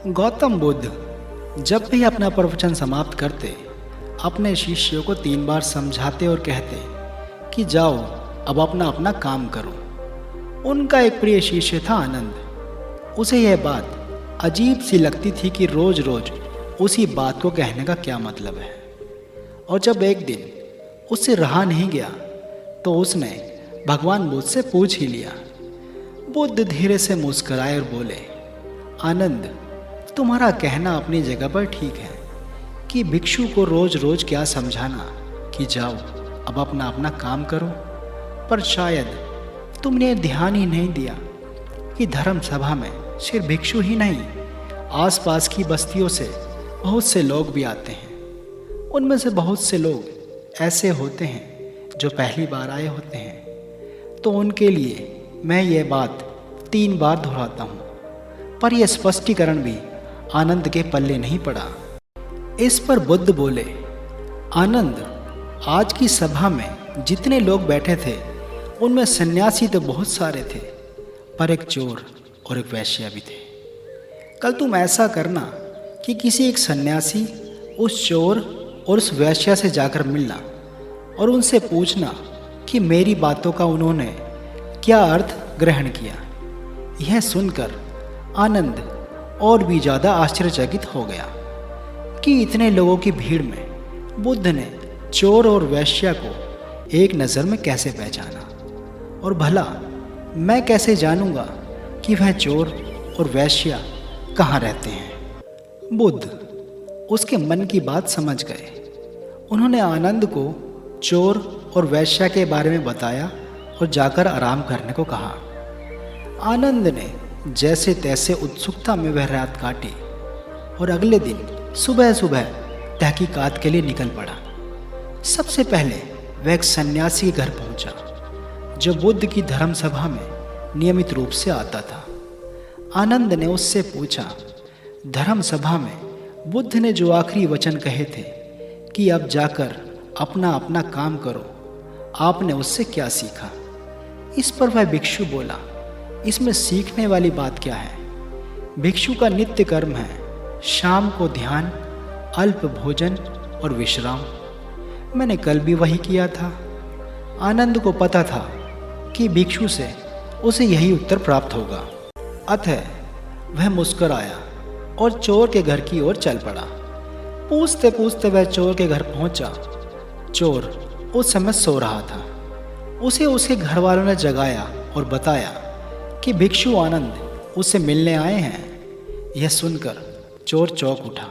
गौतम बुद्ध जब भी अपना प्रवचन समाप्त करते, अपने शिष्यों को 3 बार समझाते और कहते कि जाओ अब अपना अपना काम करो। उनका एक प्रिय शिष्य था आनंद। उसे यह बात अजीब सी लगती थी कि रोज रोज उसी बात को कहने का क्या मतलब है। और जब एक दिन उससे रहा नहीं गया तो उसने भगवान बुद्ध से पूछ ही लिया। बुद्ध धीरे से मुस्कुराए और बोले, आनंद, तुम्हारा कहना अपनी जगह पर ठीक है कि भिक्षु को रोज रोज क्या समझाना कि जाओ अब अपना अपना काम करो, पर शायद तुमने ध्यान ही नहीं दिया कि धर्म सभा में सिर्फ भिक्षु ही नहीं, आसपास की बस्तियों से बहुत से लोग भी आते हैं। उनमें से बहुत से लोग ऐसे होते हैं जो पहली बार आए होते हैं, तो उनके लिए मैं ये बात 3 बार दोहराता हूँ। पर यह स्पष्टीकरण भी आनंद के पल्ले नहीं पड़ा। इस पर बुद्ध बोले, आनंद, आज की सभा में जितने लोग बैठे थे उनमें सन्यासी तो बहुत सारे थे, पर एक चोर और एक वैश्या भी थे। कल तुम ऐसा करना कि किसी एक सन्यासी, उस चोर और उस वैश्या से जाकर मिलना और उनसे पूछना कि मेरी बातों का उन्होंने क्या अर्थ ग्रहण किया। यह सुनकर आनंद और भी ज़्यादा आश्चर्यचकित हो गया कि इतने लोगों की भीड़ में बुद्ध ने चोर और वैश्या को एक नज़र में कैसे पहचाना, और भला मैं कैसे जानूंगा कि वह चोर और वैश्या कहाँ रहते हैं। बुद्ध उसके मन की बात समझ गए। उन्होंने आनंद को चोर और वैश्या के बारे में बताया और जाकर आराम करने को कहा। आनंद ने जैसे तैसे उत्सुकता में वह रात काटी और अगले दिन सुबह सुबह तहकीकात के लिए निकल पड़ा। सबसे पहले वह एक सन्यासी के घर पहुंचा जो बुद्ध की धर्म सभा में नियमित रूप से आता था। आनंद ने उससे पूछा, धर्म सभा में बुद्ध ने जो आखिरी वचन कहे थे कि अब जाकर अपना अपना काम करो, आपने उससे क्या सीखा। इस पर वह भिक्षु बोला, इसमें सीखने वाली बात क्या है। भिक्षु का नित्य कर्म है शाम को ध्यान, अल्प भोजन और विश्राम। मैंने कल भी वही किया था। आनंद को पता था कि भिक्षु से उसे यही उत्तर प्राप्त होगा, अतः वह मुस्कुराया और चोर के घर की ओर चल पड़ा। पूछते पूछते वह चोर के घर पहुंचा। चोर उस समय सो रहा था। उसे उसके घर वालों ने जगाया और बताया कि भिक्षु आनंद उससे मिलने आए हैं। यह सुनकर चोर चौंक उठा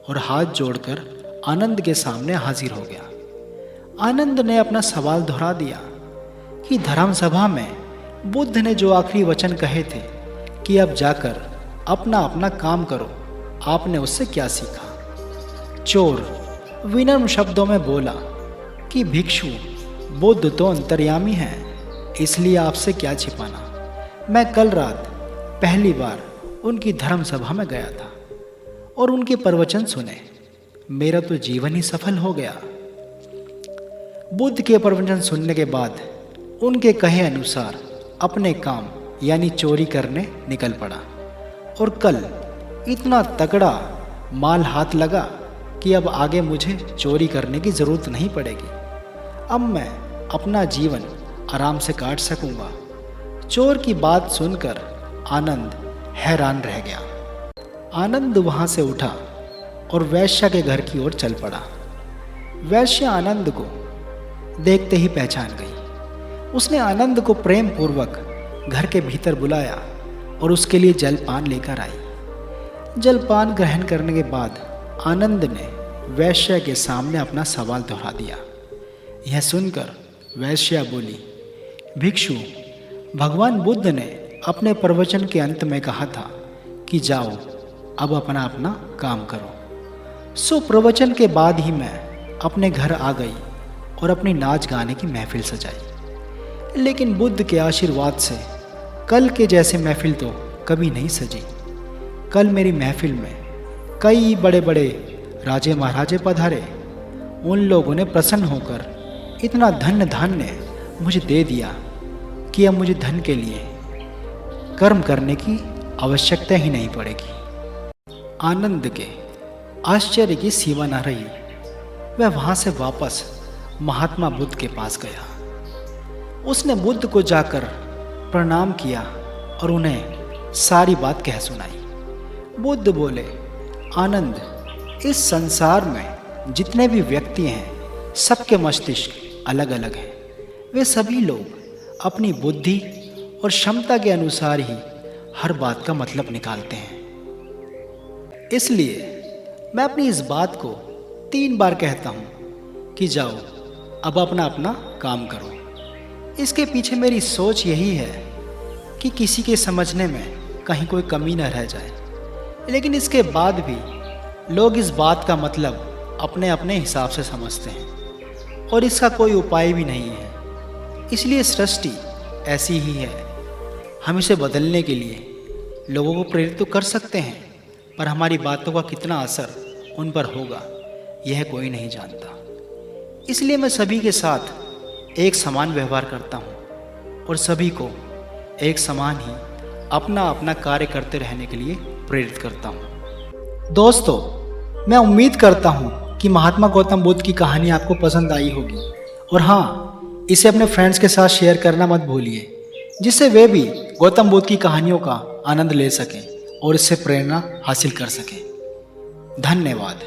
और हाथ जोड़कर आनंद के सामने हाजिर हो गया। आनंद ने अपना सवाल दोहरा दिया कि धर्म सभा में बुद्ध ने जो आखिरी वचन कहे थे कि अब जाकर अपना अपना काम करो, आपने उससे क्या सीखा। चोर विनम्र शब्दों में बोला कि भिक्षु, बुद्ध तो अंतर्यामी हैं, इसलिए आपसे क्या छिपाना। मैं कल रात पहली बार उनकी धर्म सभा में गया था और उनके प्रवचन सुने। मेरा तो जीवन ही सफल हो गया। बुद्ध के प्रवचन सुनने के बाद उनके कहे अनुसार अपने काम यानी चोरी करने निकल पड़ा और कल इतना तगड़ा माल हाथ लगा कि अब आगे मुझे चोरी करने की ज़रूरत नहीं पड़ेगी। अब मैं अपना जीवन आराम से काट सकूंगा। चोर की बात सुनकर आनंद हैरान रह गया। आनंद वहां से उठा और वैश्या के घर की ओर चल पड़ा। वैश्या आनंद को देखते ही पहचान गई। उसने आनंद को प्रेम पूर्वक घर के भीतर बुलाया और उसके लिए जलपान लेकर आई। जलपान ग्रहण करने के बाद आनंद ने वैश्या के सामने अपना सवाल दोहरा दिया। यह सुनकर वैश्या बोली, भिक्षु, भगवान बुद्ध ने अपने प्रवचन के अंत में कहा था कि जाओ अब अपना अपना काम करो। सो प्रवचन के बाद ही मैं अपने घर आ गई और अपनी नाच गाने की महफिल सजाई। लेकिन बुद्ध के आशीर्वाद से कल के जैसे महफिल तो कभी नहीं सजी। कल मेरी महफिल में कई बड़े बड़े राजे महाराजे पधारे। उन लोगों ने प्रसन्न होकर इतना धन धान्य मुझे दे दिया कि अब मुझे धन के लिए कर्म करने की आवश्यकता ही नहीं पड़ेगी। आनंद के आश्चर्य की सीमा न रही। वह वहाँ से वापस महात्मा बुद्ध के पास गया। उसने बुद्ध को जाकर प्रणाम किया और उन्हें सारी बात कह सुनाई। बुद्ध बोले, आनंद, इस संसार में जितने भी व्यक्ति हैं सबके मस्तिष्क अलग अलग हैं। वे सभी लोग अपनी बुद्धि और क्षमता के अनुसार ही हर बात का मतलब निकालते हैं। इसलिए मैं अपनी इस बात को 3 बार कहता हूँ कि जाओ अब अपना अपना काम करो। इसके पीछे मेरी सोच यही है कि किसी के समझने में कहीं कोई कमी न रह जाए। लेकिन इसके बाद भी लोग इस बात का मतलब अपने अपने हिसाब से समझते हैं और इसका कोई उपाय भी नहीं है। इसलिए सृष्टि ऐसी ही है। हम इसे बदलने के लिए लोगों को प्रेरित तो कर सकते हैं, पर हमारी बातों का कितना असर उन पर होगा यह कोई नहीं जानता। इसलिए मैं सभी के साथ एक समान व्यवहार करता हूँ और सभी को एक समान ही अपना अपना कार्य करते रहने के लिए प्रेरित करता हूँ। दोस्तों, मैं उम्मीद करता हूँ कि महात्मा गौतम बुद्ध की कहानी आपको पसंद आई होगी। और हाँ, इसे अपने फ्रेंड्स के साथ शेयर करना मत भूलिए, जिससे वे भी गौतम बुद्ध की कहानियों का आनंद ले सकें और इससे प्रेरणा हासिल कर सकें। धन्यवाद।